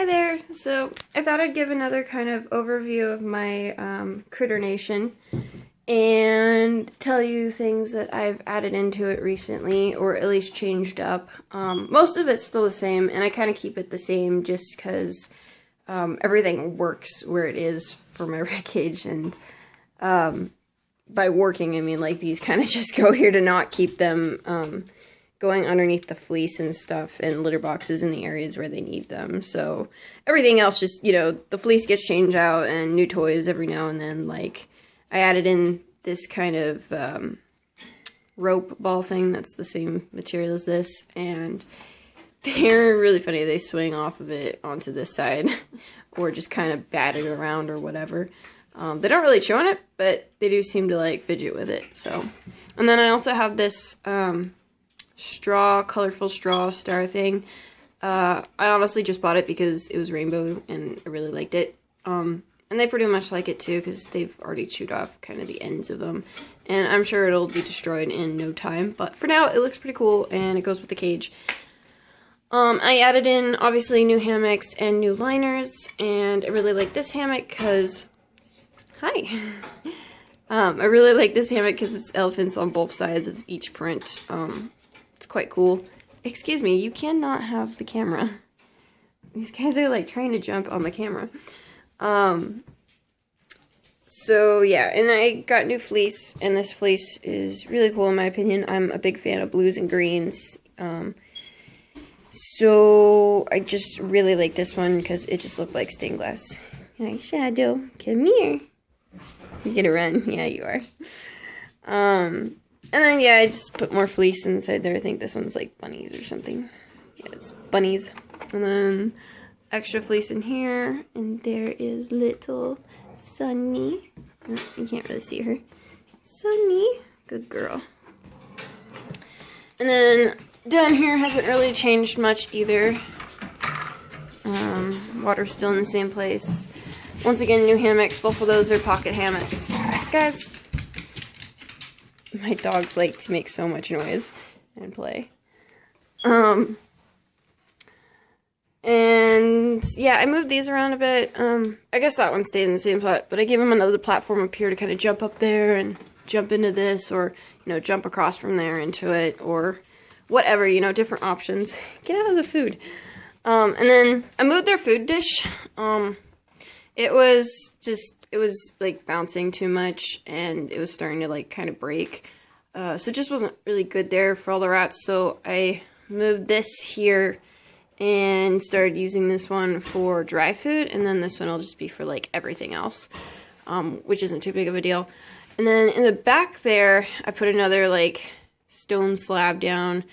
Hi there! So I thought I'd give another kind of overview of my Critter Nation and tell you things that I've added into it recently, or at least changed up. Most of it's still the same, and I kind of keep it the same just because everything works where it is for my rat cage, and by working I mean like these kind of just go here to not keep them going underneath the fleece and stuff, and litter boxes in the areas where they need them. So everything else just, you know, the fleece gets changed out and new toys every now and then. Like, I added in this kind of rope ball thing that's the same material as this, and they're really funny. They swing off of it onto this side or just kind of bat it around or whatever. They don't really chew on it, but they do seem to like fidget with it. So, and then I also have this colorful straw star thing. I honestly just bought it because it was rainbow and I really liked it. And they pretty much like it too because they've already chewed off kind of the ends of them. And I'm sure it'll be destroyed in no time, but for now it looks pretty cool and it goes with the cage. I added in obviously new hammocks and new liners, and I really like this hammock because I really like this hammock because it's elephants on both sides of each print. It's quite cool. Excuse me, you cannot have the camera. These guys are like trying to jump on the camera. So yeah, and I got new fleece, and this fleece is really cool in my opinion. I'm a big fan of blues and greens. So I just really like this one because it just looked like stained glass. Hi, Shadow, come here. You're gonna run. Yeah, you are. And then, yeah, I just put more fleece inside there. I think this one's like bunnies or something. Yeah, it's bunnies. And then extra fleece in here. And there is little Sunny. Oh, you can't really see her. Sunny. Good girl. And then down here hasn't really changed much either. Water's still in the same place. Once again, new hammocks. Both of those are pocket hammocks. Guys, my dogs like to make so much noise and play. And yeah, I moved these around a bit. I guess that one stayed in the same spot, but I gave him another platform up here to kind of jump up there and jump into this, or, you know, jump across from there into it, or whatever, you know, different options. Get out of the food. And then I moved their food dish. It was like bouncing too much, and it was starting to like kind of break. So it just wasn't really good there for all the rats. So I moved this here and started using this one for dry food, and then this one will just be for like everything else, which isn't too big of a deal. And then in the back there, I put another like stone slab down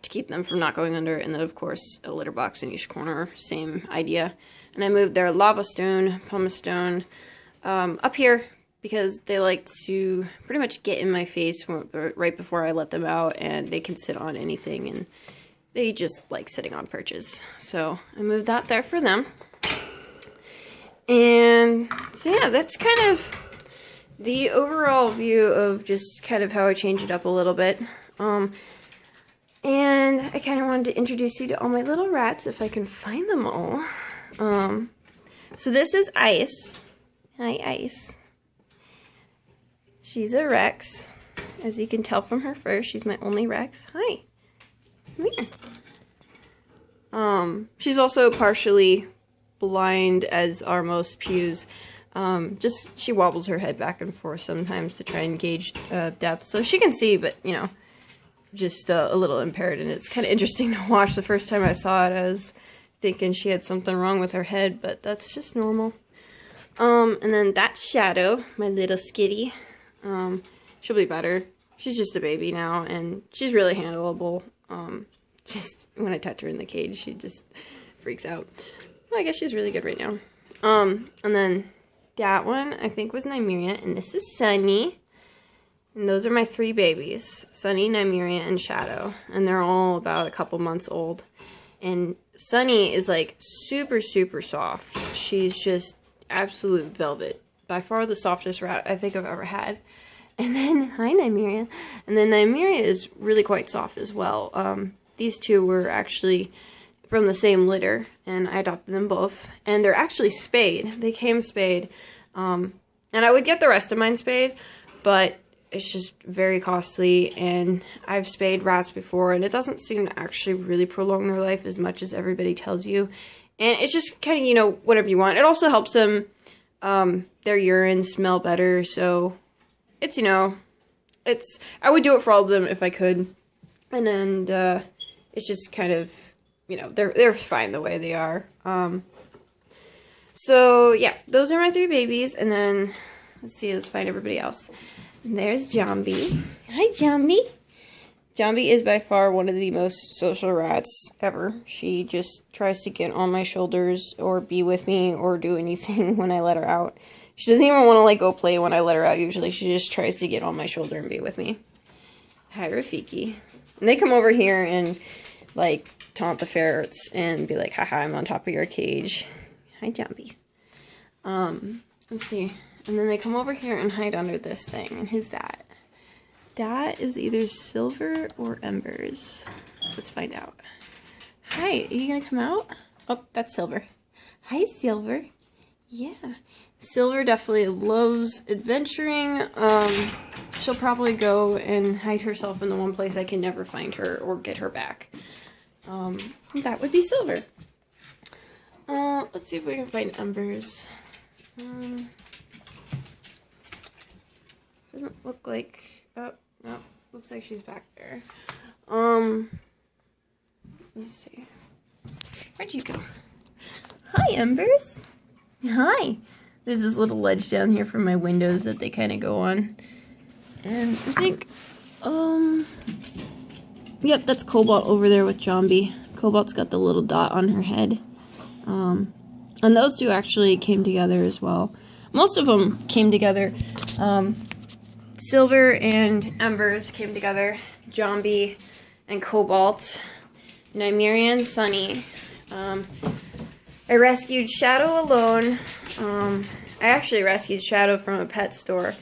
to keep them from not going under, and then of course a litter box in each corner, same idea. And I moved their lava stone, pumice stone, up here because they like to pretty much get in my face right before I let them out, and they can sit on anything, and they just like sitting on perches. So I moved that there for them. And so yeah, that's kind of the overall view of just kind of how I changed it up a little bit. And I kind of wanted to introduce you to all my little rats if I can find them all. So this is Ice. Hi, Ice. She's a Rex. As you can tell from her fur, she's my only Rex. Hi. Come here. She's also partially blind, as are most pews. Just, she wobbles her head back and forth sometimes to try and gauge depth. So she can see, but, you know, just a little impaired. And it's kind of interesting to watch. The first time I saw it, I was thinking she had something wrong with her head, but that's just normal. And then that's Shadow, my little skitty. She'll be better. She's just a baby now, and she's really handleable. Just when I touch her in the cage, she just freaks out. Well, I guess she's really good right now. And then that one, I think, was Nymeria, and this is Sunny. And those are my three babies, Sunny, Nymeria, and Shadow. And they're all about a couple months old. And Sunny is like super, super soft. She's just absolute velvet. By far the softest rat I think I've ever had. And then, hi Nymeria. And then Nymeria is really quite soft as well. These two were actually from the same litter, and I adopted them both. And they're actually spayed. They came spayed. And I would get the rest of mine spayed, but it's just very costly, and I've spayed rats before, and it doesn't seem to actually really prolong their life as much as everybody tells you. And it's just kind of, you know, whatever you want. It also helps them, their urine smell better, so it's, you know, I would do it for all of them if I could. And then, it's just kind of, you know, they're fine the way they are. So, yeah, those are my 3 babies, and then, let's find everybody else. And there's Jambi. Hi, Jambi. Jambi is by far one of the most social rats ever. She just tries to get on my shoulders or be with me or do anything when I let her out. She doesn't even want to, like, go play when I let her out, usually. She just tries to get on my shoulder and be with me. Hi, Rafiki. And they come over here and, like, taunt the ferrets and be like, haha, I'm on top of your cage. Hi, Jambi. Let's see. And then they come over here and hide under this thing. And who's that? That is either Silver or Embers. Let's find out. Hi, are you gonna come out? Oh, that's Silver. Hi, Silver. Yeah. Silver definitely loves adventuring. She'll probably go and hide herself in the one place I can never find her or get her back. That would be Silver. Let's see if we can find Embers. Doesn't look like, oh, no, looks like she's back there. Let's see. Where'd you go? Hi, Embers. Hi. There's this little ledge down here from my windows that they kind of go on. And I think, yep, that's Cobalt over there with Jambi. Cobalt's got the little dot on her head. And those two actually came together as well. Most of them came together. Silver and Embers came together. Jambi and Cobalt. Nymeria and Sunny. I rescued Shadow alone. I actually rescued Shadow from a pet store.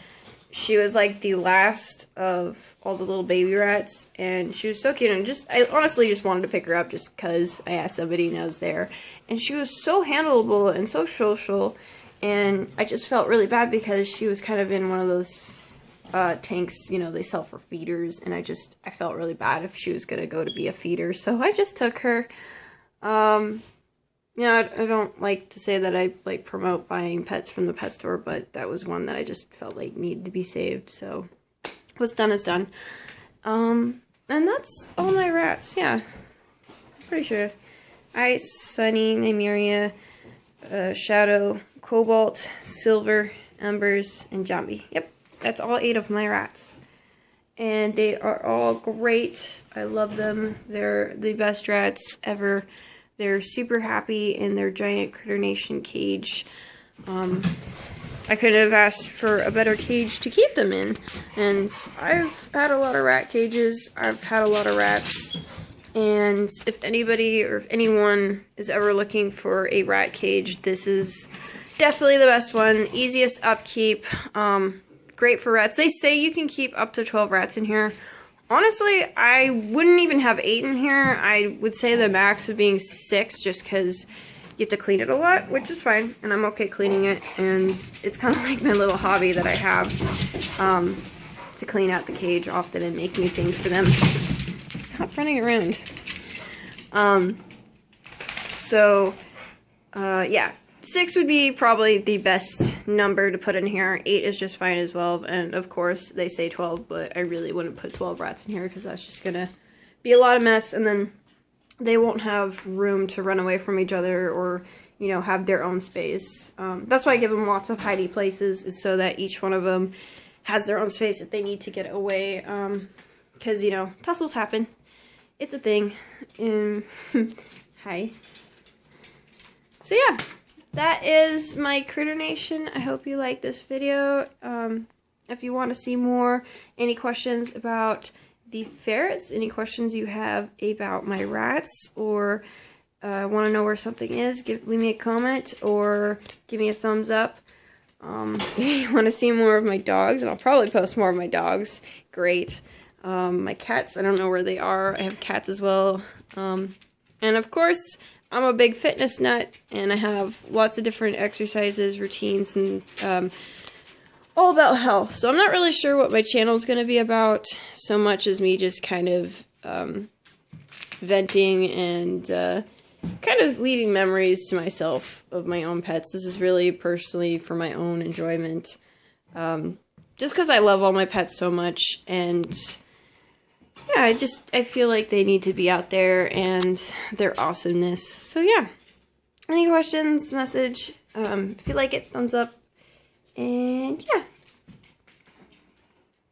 She was like the last of all the little baby rats, and she was so cute, and I honestly just wanted to pick her up just because I asked somebody and I was there. And she was so handleable and so social, and I just felt really bad because she was kind of in one of those tanks, you know, they sell for feeders, and I felt really bad if she was gonna go to be a feeder, so I just took her. You know, I don't like to say that I, like, promote buying pets from the pet store, but that was one that I just felt like needed to be saved, so what's done is done. And that's all my rats, yeah. Pretty sure. Ice, Sunny, Nymeria, Shadow, Cobalt, Silver, Embers, and Jambi. Yep, that's all 8 of my rats. And they are all great. I love them. They're the best rats ever. They're super happy in their giant Critter Nation cage. I could have asked for a better cage to keep them in. And I've had a lot of rat cages. I've had a lot of rats. And if anybody or if anyone is ever looking for a rat cage, this is definitely the best one. Easiest upkeep. Great for rats. They say you can keep up to 12 rats in here. Honestly, I wouldn't even have 8 in here. I would say the max of being 6 just because you have to clean it a lot, which is fine. And I'm okay cleaning it. And it's kind of like my little hobby that I have to clean out the cage often and make new things for them. Stop running around. Yeah. 6 would be probably the best number to put in here. 8 is just fine as well. And of course, they say 12, but I really wouldn't put 12 rats in here because that's just going to be a lot of mess. And then they won't have room to run away from each other or, you know, have their own space. That's why I give them lots of hidey places, is so that each one of them has their own space if they need to get away. Because, you know, tussles happen. It's a thing. Hi. So yeah. That is my Critter Nation. I hope you like this video. If you want to see more, any questions about the ferrets, any questions you have about my rats, or want to know where something is, leave me a comment or give me a thumbs up. If you want to see more of my dogs, and I'll probably post more of my dogs, great. My cats, I don't know where they are. I have cats as well. And of course, I'm a big fitness nut, and I have lots of different exercises, routines, and all about health. So I'm not really sure what my channel is going to be about, so much as me just kind of venting and kind of leaving memories to myself of my own pets. This is really personally for my own enjoyment. Just because I love all my pets so much, and yeah, I feel like they need to be out there and their awesomeness. So yeah, any questions, message, if you like it, thumbs up, and yeah.